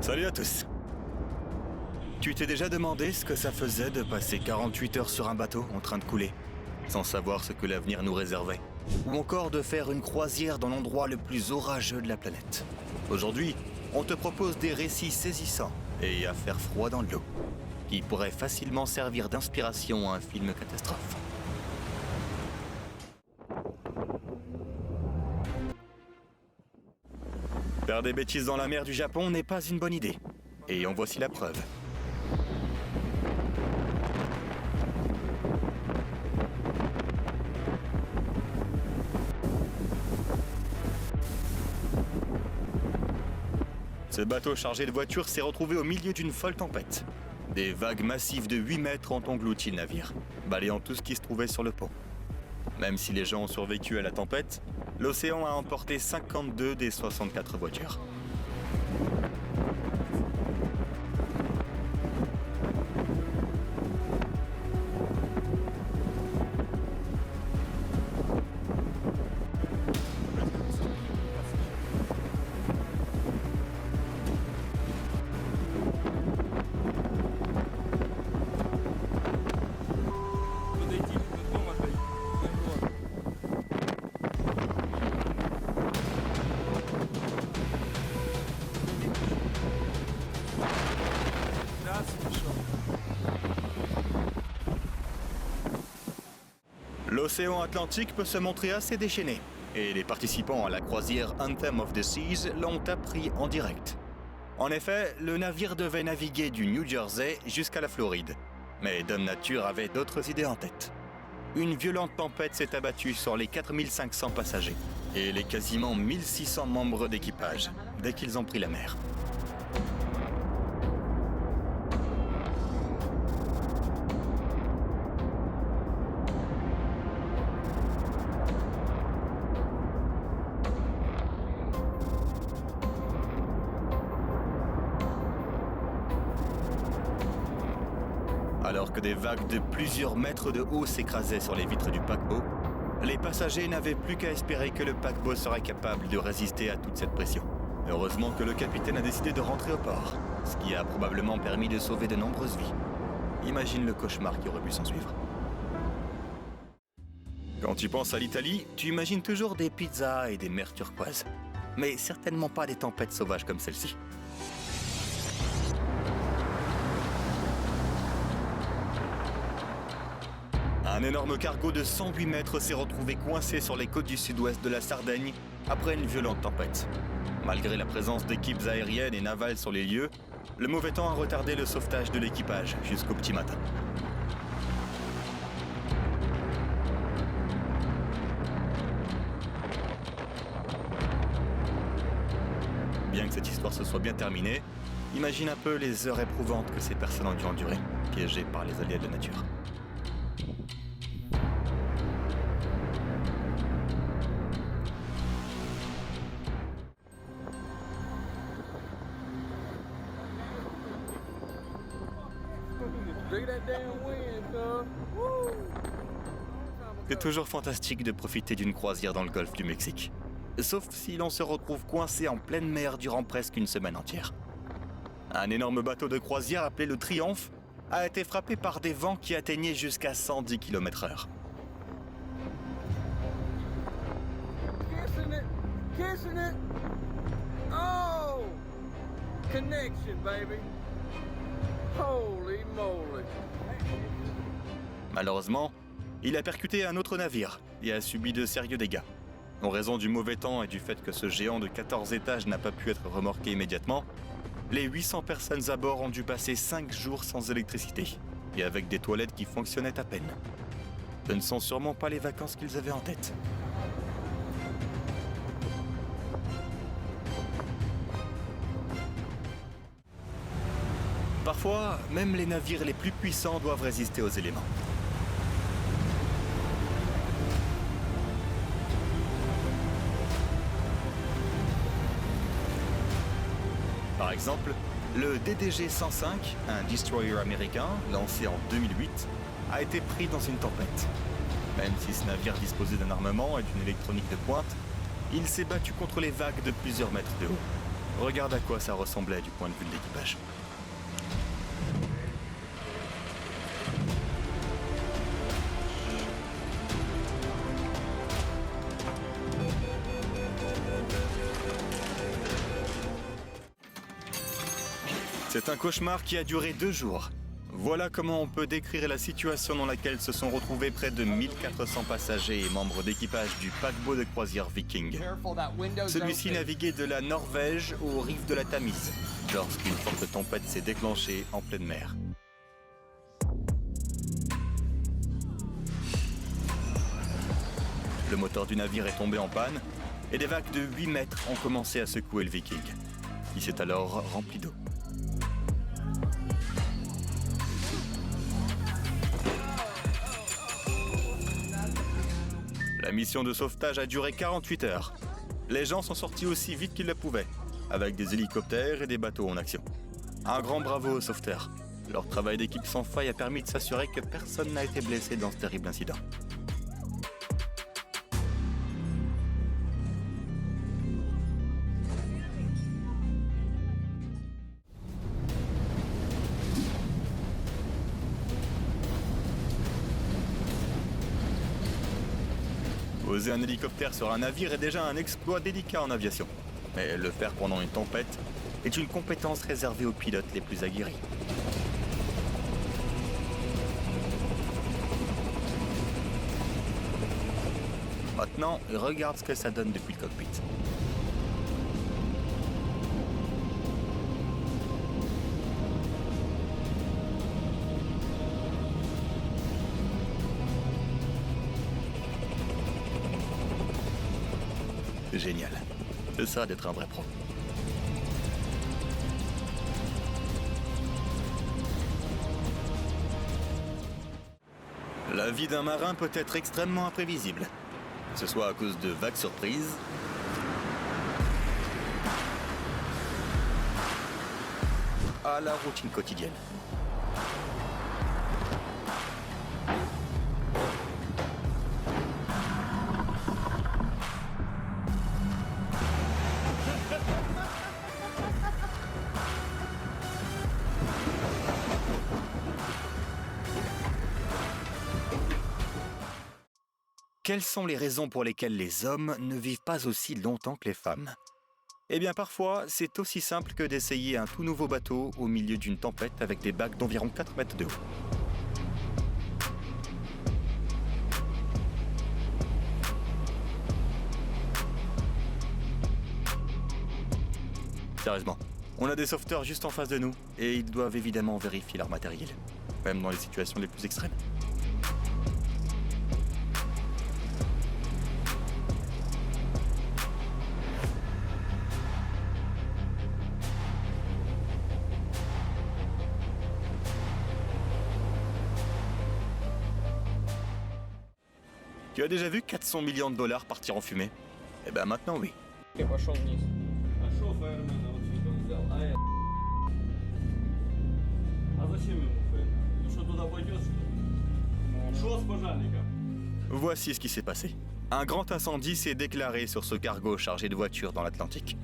Salut à tous. Tu t'es déjà demandé ce que ça faisait de passer 48 heures sur un bateau en train de couler, sans savoir ce que l'avenir nous réservait? Ou encore de faire une croisière dans l'endroit le plus orageux de la planète? Aujourd'hui, on te propose des récits saisissants et à faire froid dans l'eau, qui pourraient facilement servir d'inspiration à un film catastrophe. Faire des bêtises dans la mer du Japon n'est pas une bonne idée. Et en voici la preuve. Ce bateau chargé de voitures s'est retrouvé au milieu d'une folle tempête. Des vagues massives de 8 mètres ont englouti le navire, balayant tout ce qui se trouvait sur le pont. Même si les gens ont survécu à la tempête, l'océan a emporté 52 des 64 voitures. L'océan Atlantique peut se montrer assez déchaîné, et les participants à la croisière Anthem of the Seas l'ont appris en direct. En effet, le navire devait naviguer du New Jersey jusqu'à la Floride, mais Dame Nature avait d'autres idées en tête. Une violente tempête s'est abattue sur les 4500 passagers et les quasiment 1600 membres d'équipage dès qu'ils ont pris la mer. Alors que des vagues de plusieurs mètres de haut s'écrasaient sur les vitres du paquebot, les passagers n'avaient plus qu'à espérer que le paquebot serait capable de résister à toute cette pression. Heureusement que le capitaine a décidé de rentrer au port, ce qui a probablement permis de sauver de nombreuses vies. Imagine le cauchemar qui aurait pu s'en suivre. Quand tu penses à l'Italie, tu imagines toujours des pizzas et des mers turquoises, mais certainement pas des tempêtes sauvages comme celle-ci. Un énorme cargo de 108 mètres s'est retrouvé coincé sur les côtes du sud-ouest de la Sardaigne après une violente tempête. Malgré la présence d'équipes aériennes et navales sur les lieux, le mauvais temps a retardé le sauvetage de l'équipage jusqu'au petit matin. Bien que cette histoire se soit bien terminée, imagine un peu les heures éprouvantes que ces personnes ont dû endurer, piégées par les aléas de la nature. C'est toujours fantastique de profiter d'une croisière dans le golfe du Mexique. Sauf si l'on se retrouve coincé en pleine mer durant presque une semaine entière. Un énorme bateau de croisière appelé le Triumph a été frappé par des vents qui atteignaient jusqu'à 110 km/h. Kissing it. Oh! Connection, baby. Holy moly. Malheureusement, il a percuté un autre navire et a subi de sérieux dégâts. En raison du mauvais temps et du fait que ce géant de 14 étages n'a pas pu être remorqué immédiatement, les 800 personnes à bord ont dû passer 5 jours sans électricité et avec des toilettes qui fonctionnaient à peine. Ce ne sont sûrement pas les vacances qu'ils avaient en tête. Parfois, même les navires les plus puissants doivent résister aux éléments. Par exemple, le DDG-105, un destroyer américain lancé en 2008, a été pris dans une tempête. Même si ce navire disposait d'un armement et d'une électronique de pointe, il s'est battu contre les vagues de plusieurs mètres de haut. Regarde à quoi ça ressemblait du point de vue de l'équipage. C'est un cauchemar qui a duré 2 jours. Voilà comment on peut décrire la situation dans laquelle se sont retrouvés près de 1400 passagers et membres d'équipage du paquebot de croisière Viking. Celui-ci naviguait de la Norvège aux rives de la Tamise, lorsqu'une forte tempête s'est déclenchée en pleine mer. Le moteur du navire est tombé en panne et des vagues de 8 mètres ont commencé à secouer le Viking, qui s'est alors rempli d'eau. La mission de sauvetage a duré 48 heures. Les gens sont sortis aussi vite qu'ils le pouvaient, avec des hélicoptères et des bateaux en action. Un grand bravo aux sauveteurs. Leur travail d'équipe sans faille a permis de s'assurer que personne n'a été blessé dans ce terrible incident. Poser un hélicoptère sur un navire est déjà un exploit délicat en aviation. Mais le faire pendant une tempête est une compétence réservée aux pilotes les plus aguerris. Maintenant, regarde ce que ça donne depuis le cockpit. Génial. C'est ça d'être un vrai pro. La vie d'un marin peut être extrêmement imprévisible. Que ce soit à cause de vagues surprises, à la routine quotidienne. Quelles sont les raisons pour lesquelles les hommes ne vivent pas aussi longtemps que les femmes? Eh bien parfois, c'est aussi simple que d'essayer un tout nouveau bateau au milieu d'une tempête avec des vagues d'environ 4 mètres de haut. Sérieusement, on a des sauveteurs juste en face de nous et ils doivent évidemment vérifier leur matériel, même dans les situations les plus extrêmes. Tu as déjà vu 400 millions de dollars partir en fumée? Eh ben maintenant oui. Я пошел вниз. А шо фаермена вот сюда он взял? А зачем ему фаер? Ну что, туда пойдет, что ли? Шо с пожарником? Voici ce qui s'est passé. Un grand incendie s'est déclaré sur ce cargo chargé de voitures dans l'Atlantique.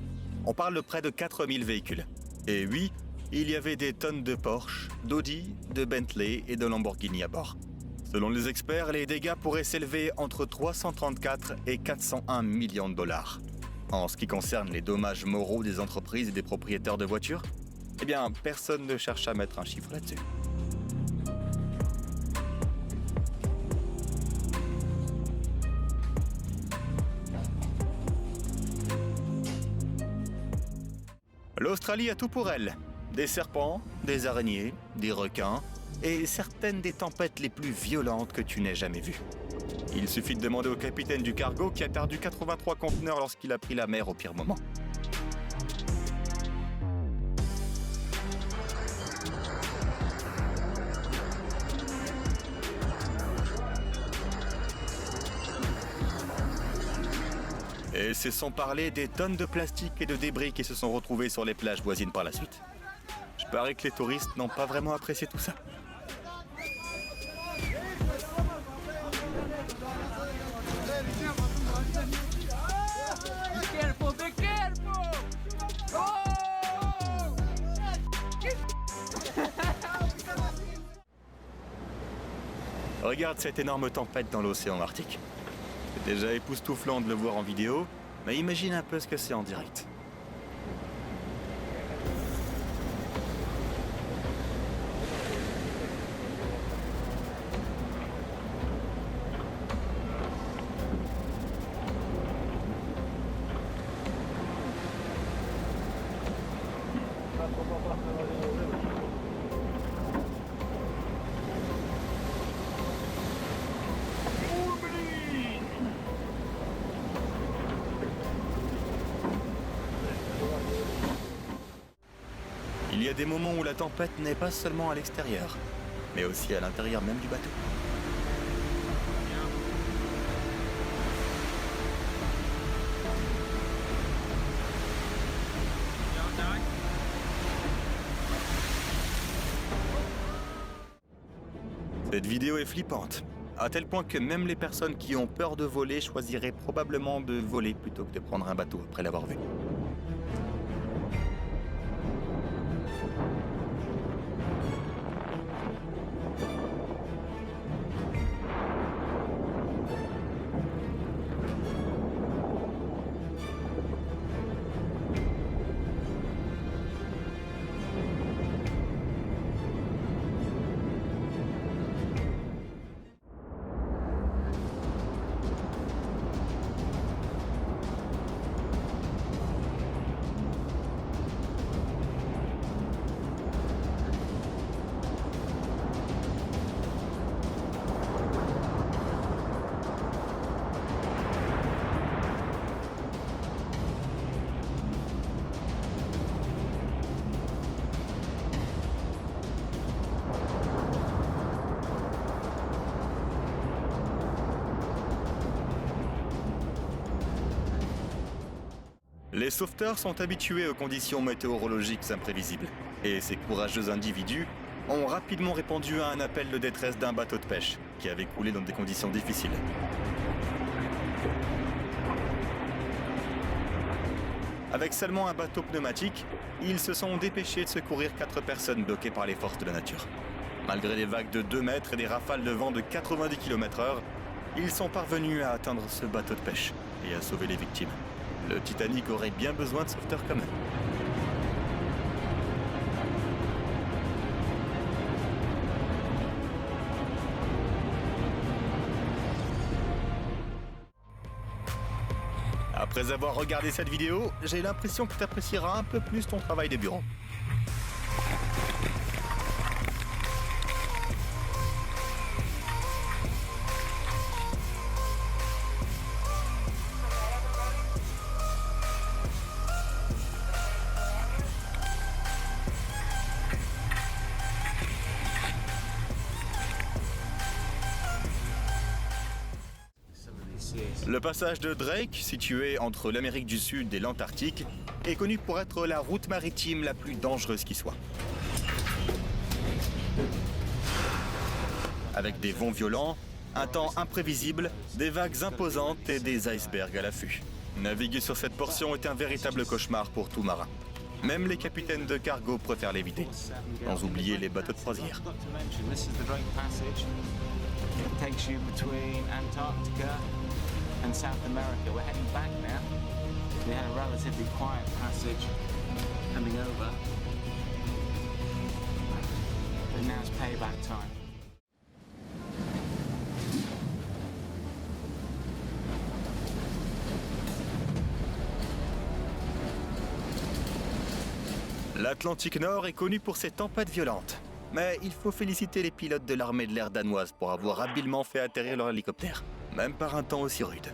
On parle de près de 4000 véhicules. Et oui, il y avait des tonnes de Porsche, d'Audi, de Bentley et de Lamborghini à bord. Selon les experts, les dégâts pourraient s'élever entre 334 et 401 millions de dollars. En ce qui concerne les dommages moraux des entreprises et des propriétaires de voitures, eh bien, personne ne cherche à mettre un chiffre là-dessus. L'Australie a tout pour elle. Des serpents, des araignées, des requins et certaines des tempêtes les plus violentes que tu n'aies jamais vues. Il suffit de demander au capitaine du cargo qui a perdu 83 conteneurs lorsqu'il a pris la mer au pire moment. Et c'est sans parler des tonnes de plastique et de débris qui se sont retrouvés sur les plages voisines par la suite. Je parie que les touristes n'ont pas vraiment apprécié tout ça. Be careful, be careful! Oh! Regarde cette énorme tempête dans l'océan Arctique. C'est déjà époustouflant de le voir en vidéo, mais imagine un peu ce que c'est en direct. Il y a des moments où la tempête n'est pas seulement à l'extérieur, mais aussi à l'intérieur même du bateau. Cette vidéo est flippante, à tel point que même les personnes qui ont peur de voler choisiraient probablement de voler plutôt que de prendre un bateau après l'avoir vu. Les sauveteurs sont habitués aux conditions météorologiques imprévisibles. Et ces courageux individus ont rapidement répondu à un appel de détresse d'un bateau de pêche qui avait coulé dans des conditions difficiles. Avec seulement un bateau pneumatique, ils se sont dépêchés de secourir 4 personnes bloquées par les forces de la nature. Malgré des vagues de 2 mètres et des rafales de vent de 90 km/h, ils sont parvenus à atteindre ce bateau de pêche et à sauver les victimes. Le Titanic aurait bien besoin de sauveteurs quand même. Après avoir regardé cette vidéo, j'ai l'impression que tu apprécieras un peu plus ton travail de bureau. Le passage de Drake, situé entre l'Amérique du Sud et l'Antarctique, est connu pour être la route maritime la plus dangereuse qui soit. Avec des vents violents, un temps imprévisible, des vagues imposantes et des icebergs à l'affût. Naviguer sur cette portion est un véritable cauchemar pour tout marin. Même les capitaines de cargo préfèrent l'éviter, sans oublier les bateaux de croisière. And South America. We're heading back now. We had a relatively quiet passage coming over, but now it's payback time. L'Atlantique Nord est connu pour ses tempêtes violentes. Mais il faut féliciter les pilotes de l'armée de l'air danoise pour avoir habilement fait atterrir leur hélicoptère, même par un temps aussi rude.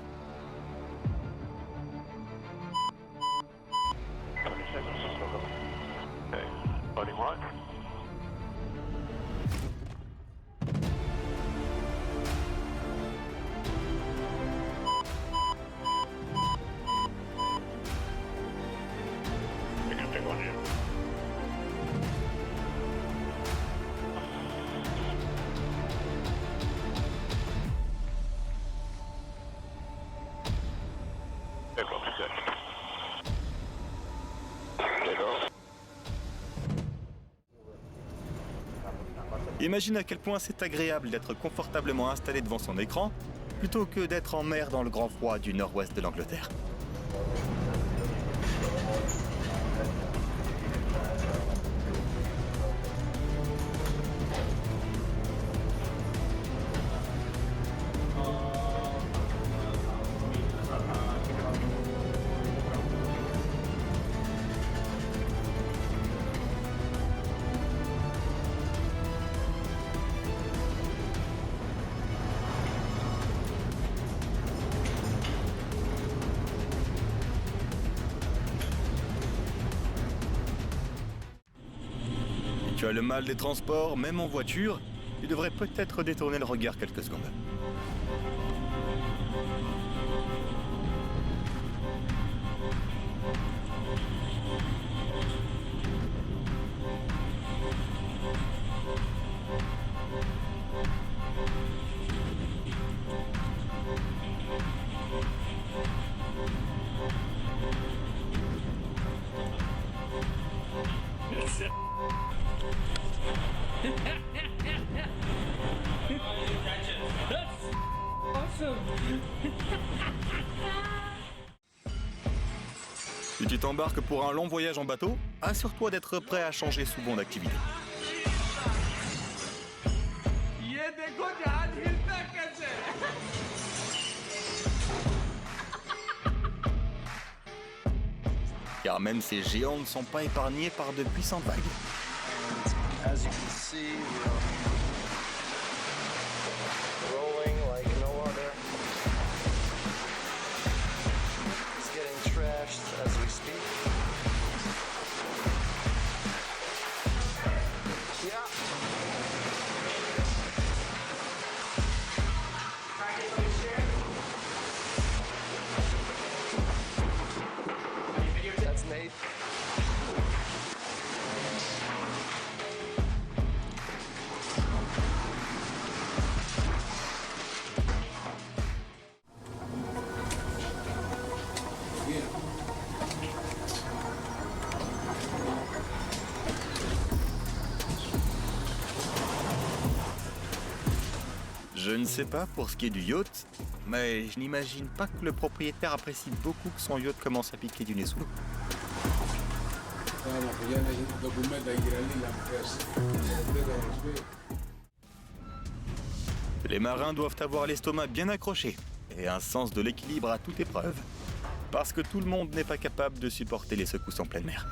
Imagine à quel point c'est agréable d'être confortablement installé devant son écran, plutôt que d'être en mer dans le grand froid du nord-ouest de l'Angleterre. Tu as le mal des transports, même en voiture, tu devrais peut-être détourner le regard quelques secondes. Si tu t'embarques pour un long voyage en bateau, assure-toi d'être prêt à changer souvent d'activité. Car même ces géants ne sont pas épargnés par de puissantes vagues. As you can see, rolling like no other. It's getting trashed as we speak. Yeah. That's Nate. Je ne sais pas pour ce qui est du yacht, mais je n'imagine pas que le propriétaire apprécie beaucoup que son yacht commence à piquer du nez sous l'eau. Les marins doivent avoir l'estomac bien accroché et un sens de l'équilibre à toute épreuve, parce que tout le monde n'est pas capable de supporter les secousses en pleine mer.